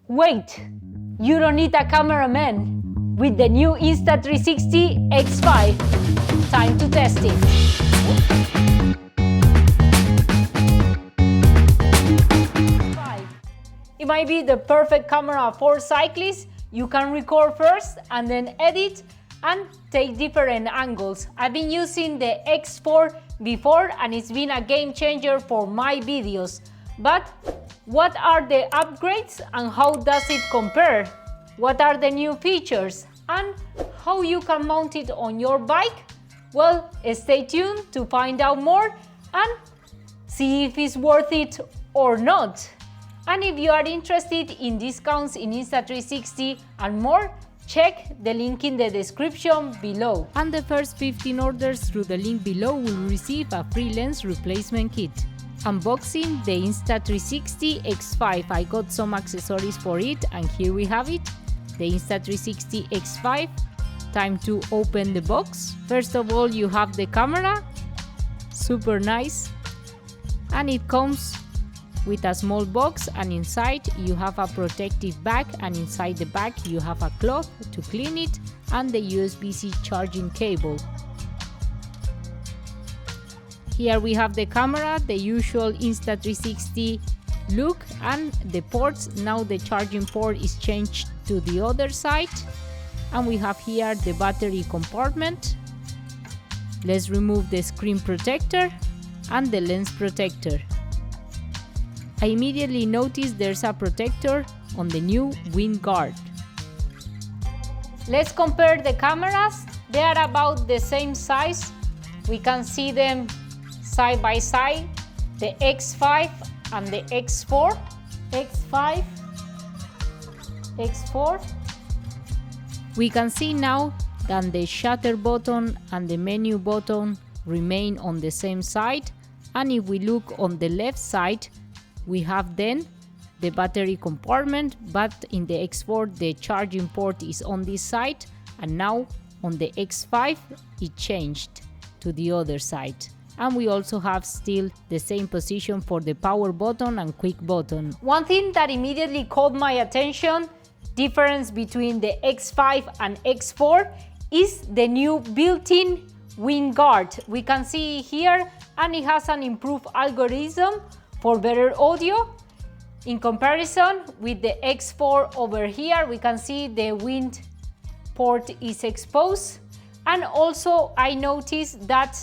Wait, you don't need a cameraman with the new Insta360 X5. Time to test it. It might be the perfect camera for cyclists. You can record first and then edit and take different angles. I've been using the X4 before and it's been a game changer for my videos. But what are the upgrades and how does it compare? What are the new features and how you can mount it on your bike? Well, stay tuned to find out more and see if it's worth it or not. And if you are interested in discounts in Insta360 and more, check the link in the description below. And the first 15 orders through the link below will receive a free lens replacement kit. Unboxing the Insta360 X5. I got some accessories for it and here we have it, the Insta360 X5. Time to open the box. First of all, you have the camera, super nice, and it comes with a small box and inside you have a protective bag and inside the bag you have a cloth to clean it and the USB-C charging cable. Here we have the camera, the usual Insta360 look and the ports. Now the charging port is changed to the other side and we have here the battery compartment. Let's remove the screen protector and the lens protector. I immediately noticed there's a protector on the new wind guard. Let's compare the cameras. They are about the same size. We can see them side by side, the X5 and the X4. X5, X4. We can see now that the shutter button and the menu button remain on the same side. And if we look on the left side, we have then the battery compartment, but in the X4 the charging port is on this side and now on the X5 it changed to the other side. And we also have still the same position for the power button and quick button. One thing that immediately caught my attention, difference between the X5 and X4, is the new built-in wind guard. We can see here and it has an improved algorithm for better audio. In comparison with the X4 over here, we can see the wind port is exposed. And also I noticed that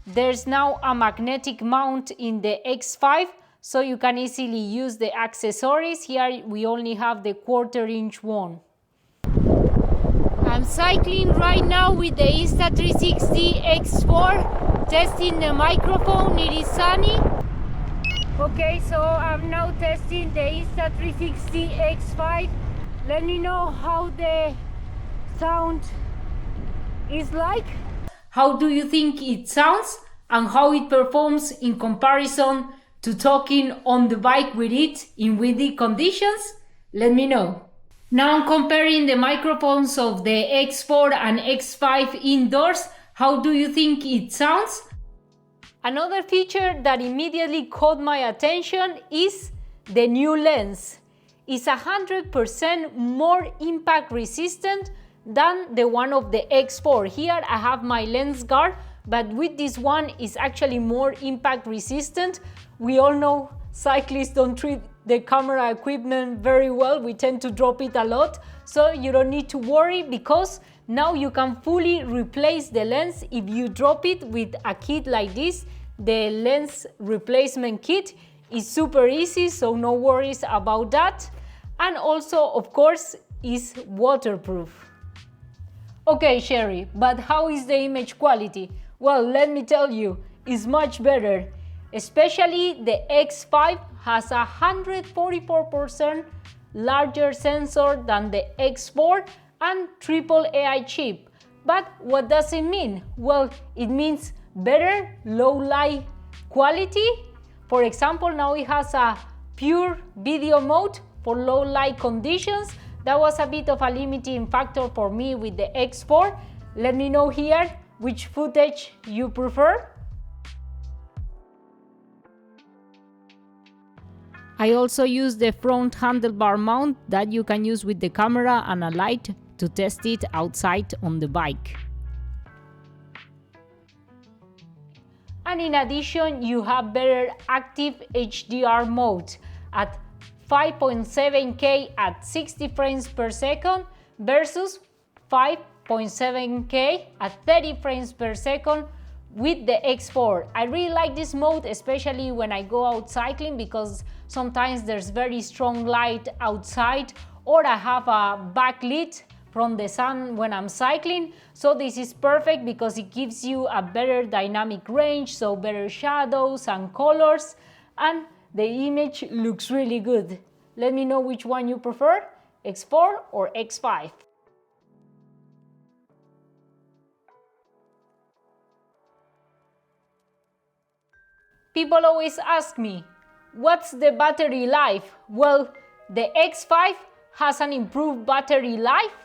there's now a magnetic mount in the X5, so you can easily use the accessories. Here we only have the 1/4-inch one. I'm cycling right now with the Insta360 X4, testing the microphone. It is sunny. Okay, so I'm now testing the Insta360 X5. Let me know how the sound is like. How do you think it sounds and how it performs in comparison to talking on the bike with it in windy conditions? Let me know. Now I'm comparing the microphones of the X4 and X5 indoors. How do you think it sounds? Another feature that immediately caught my attention is the new lens. It's 100% more impact resistant than the one of the X4. Here I have my lens guard, but with this one it's actually more impact resistant. We all know cyclists don't treat the camera equipment very well. We tend to drop it a lot, so you don't need to worry because now you can fully replace the lens if you drop it with a kit like this. The lens replacement kit is super easy, so no worries about that. And also, of course, is waterproof. Okay, Sherry, but how is the image quality? Well, let me tell you, it's much better. Especially the X5 has a 144% larger sensor than the X4 and triple AI chip. But what does it mean? Well, it means better low light quality. For example, now it has a pure video mode for low light conditions. That was a bit of a limiting factor for me with the X4. Let me know here which footage you prefer. I also use the front handlebar mount that you can use with the camera and a light to test it outside on the bike. And in addition, you have better active HDR mode at 5.7K at 60 frames per second versus 5.7K at 30 frames per second with the X4. I really like this mode, especially when I go out cycling, because sometimes there's very strong light outside, or I have a backlit from the sun when I'm cycling. So this is perfect because it gives you a better dynamic range, so better shadows and colors, and the image looks really good. Let me know which one you prefer, X4 or X5. People always ask me, what's the battery life? Well, the X5 has an improved battery life,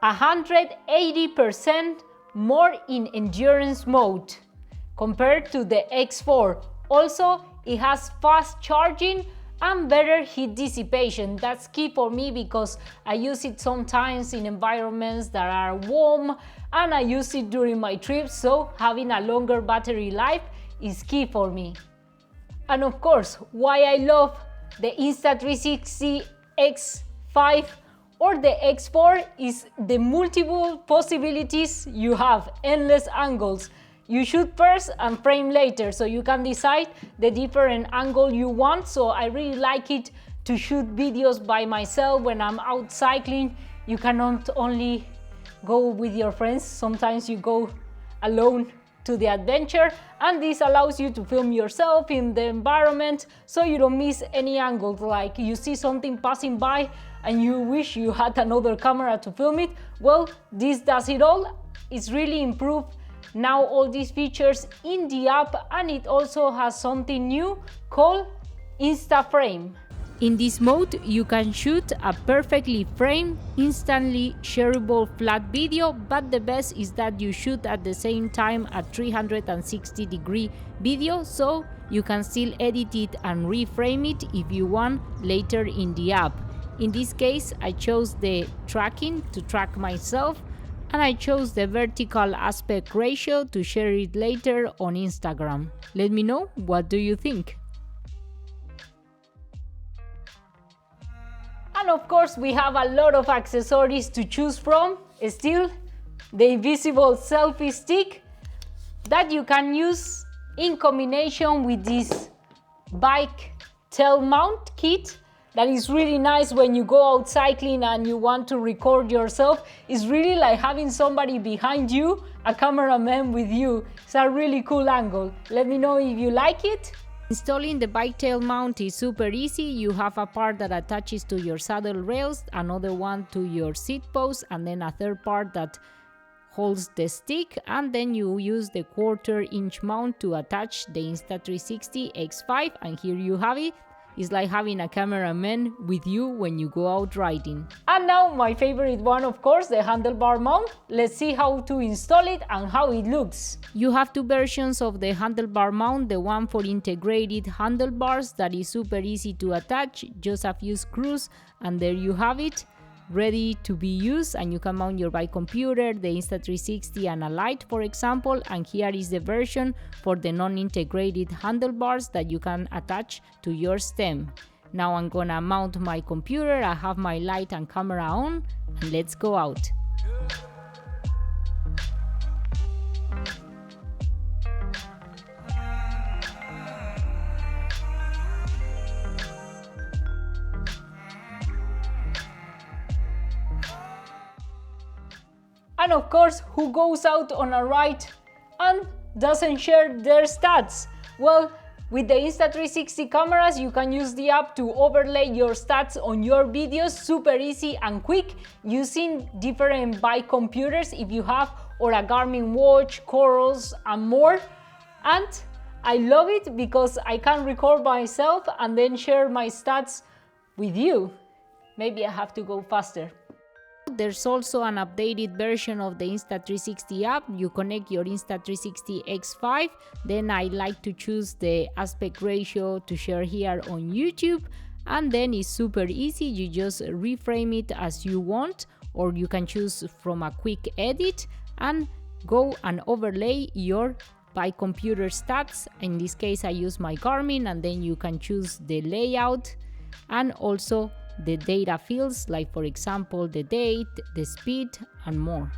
180% more in endurance mode compared to the X4. Also, it has fast charging and better heat dissipation. That's key for me because I use it sometimes in environments that are warm, and I use it during my trips, so having a longer battery life is key for me. And of course, why I love the Insta360 X5 or the X4 is the multiple possibilities you have, endless angles. You shoot first and frame later, so you can decide the different angle you want. So I really like it to shoot videos by myself when I'm out cycling. You cannot only go with your friends, sometimes you go alone to the adventure, and this allows you to film yourself in the environment so you don't miss any angles. Like you see something passing by and you wish you had another camera to film it. Well, this does it all. It's really improved now, all these features in the app, and it also has something new called Insta Frame. In this mode, you can shoot a perfectly framed, instantly shareable flat video, but the best is that you shoot at the same time a 360-degree video, so you can still edit it and reframe it if you want later in the app. In this case, I chose the tracking to track myself, and I chose the vertical aspect ratio to share it later on Instagram. Let me know, what do you think? And of course, we have a lot of accessories to choose from. Still, the invisible selfie stick that you can use in combination with this bike tail mount kit. That is really nice when you go out cycling and you want to record yourself. It's really like having somebody behind you, a cameraman with you. It's a really cool angle. Let me know if you like it. Installing the bike tail mount is super easy. You have a part that attaches to your saddle rails, another one to your seat post, and then a third part that holds the stick, and then you use the 1/4 inch mount to attach the Insta360 X5, and here you have it. It's like having a cameraman with you when you go out riding. And now my favorite one, of course, the handlebar mount. Let's see how to install it and how it looks. You have two versions of the handlebar mount, the one for integrated handlebars that is super easy to attach, just a few screws, and there you have it, ready to be used, and you can mount your bike computer, the Insta360 and a light, for example. And here is the version for the non-integrated handlebars that you can attach to your stem. Now I'm gonna mount my computer, I have my light and camera on, and let's go out. And of course, who goes out on a ride and doesn't share their stats? Well, with the Insta360 cameras, you can use the app to overlay your stats on your videos, super easy and quick, using different bike computers if you have, or a Garmin watch, Corals, and more. And I love it because I can record myself and then share my stats with you. Maybe I have to go faster. there's also an updated version of the Insta360 app. You connect your Insta360 X5, then I like to choose the aspect ratio to share here on YouTube, and then it's super easy. You just reframe it as you want, or you can choose from a quick edit and go and overlay your bike computer stats. In this case I use my Garmin, and then you can choose the layout and also the data fields, like for example the date, the speed, and more.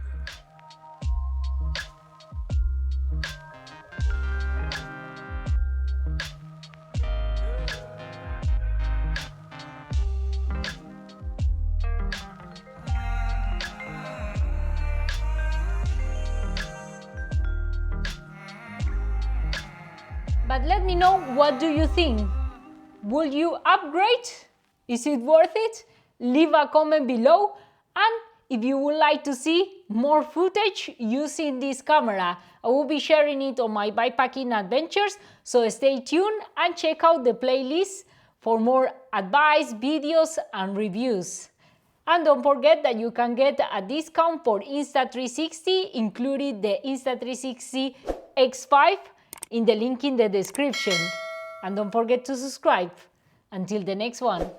But let me know, what do you think? Will you upgrade? Is it worth it? Leave a comment below, and if you would like to see more footage using this camera, I will be sharing it on my bikepacking adventures, so stay tuned and check out the playlist for more advice, videos and reviews. And don't forget that you can get a discount for Insta360, including the Insta360 X5 in the link in the description. And don't forget to subscribe. Until the next one.